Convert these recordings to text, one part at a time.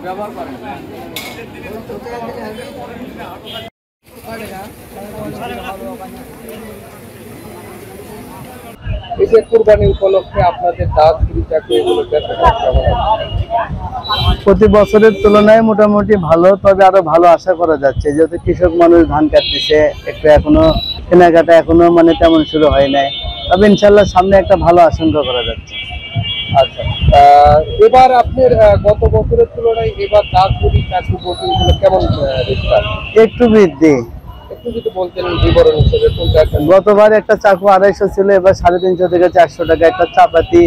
ব্যবহার করেন। এই যে কুরবানি উপলক্ষে আপনাদের দাঁত প্রতি বছরের তুলনায় মোটামুটি ভালো, তবে আরো ভালো আশা করা যাচ্ছে, যেহেতু কৃষক মানুষ ধান কাটতেছে, একটু এখনো কেনাকাটা এখনো মানে তেমন শুরু হয় নাই, তবে ইনশাল্লাহ সামনে একটা ভালো আশঙ্কা করা যাচ্ছে। আচ্ছা, এবার আপনার গত বছরের তুলনায় এবার দাঁত গুলি চাকরি গুলো কেমন একটু বৃদ্ধি। একটু যদি বলতেন বিবরণ হিসেবে। গতবার একটা চাকু 250 ছিল, এবার 350 থেকে 400 টাকা। একটা চাপাতি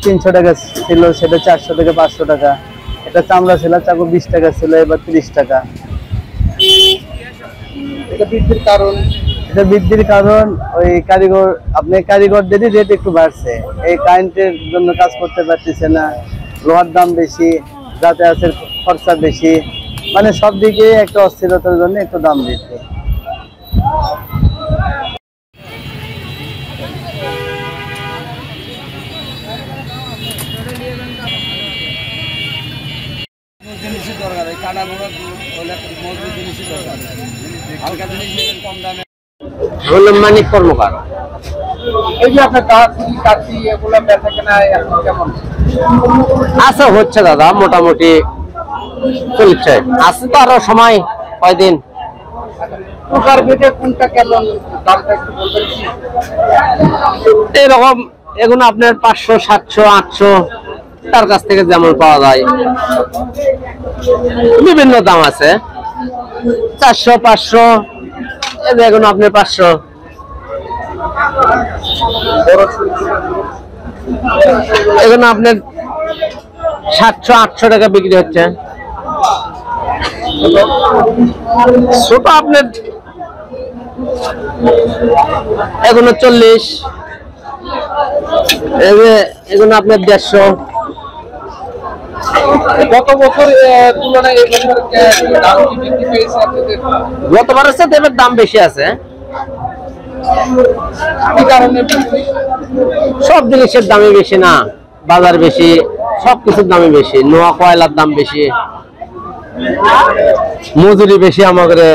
300 টাকা ছিল, সেটা 400 থেকে 500 টাকা। একটা চামড়া ছিল চাকু 20 টাকা ছিল, এবার 30 টাকা। এটা বৃদ্ধির কারণ? এটা বৃদ্ধির কারণ ওই কারিগর, আপনি কারিগরদেরই রেট একটু বাড়ছে। এই কারেন্টের জন্য কাজ করতে পারতেছে না, লোহার দাম বেশি, যাতায়াতের খরচা বেশি, মানে সব দিকে একটা অস্থিরতার জন্য একটু দাম বৃদ্ধি। মানিক কর্মকার। এই যে আপনার দাঁত কাটছি এগুলো বেচা কেনা এখন কেমন আচ্ছা হচ্ছে দাদা, মোটামুটি চলছে। আছে তো আরো সময় কয়দিন। প্রকার ভেদে কোনটা কেমন দামটা একটু বলবেন কি? এরকম এগুলো আপনার 500, 700, 800 তার কাছ থেকে যেমন পাওয়া যায়, বিভিন্ন দাম আছে। 400, 500, এগুলো আপনার 500। এগুলো আপনার 700, 800 টাকা বিক্রি হচ্ছে। ছোট আপনার এগুলো 40, এগুলো আপনার 150। গত বছর তুলনায় এই বছর দাম কি বৃদ্ধি পেয়েছে আপনাদের? গতবারের সাথে এবার দাম বেশি আছে। কি কারণে? সব জিনিসের দামই বেশি না, বাজার বেশি, সবকিছুর দামই বেশি। নোয়া কয়লার দাম বেশি, মজুরি বেশি আমাদের।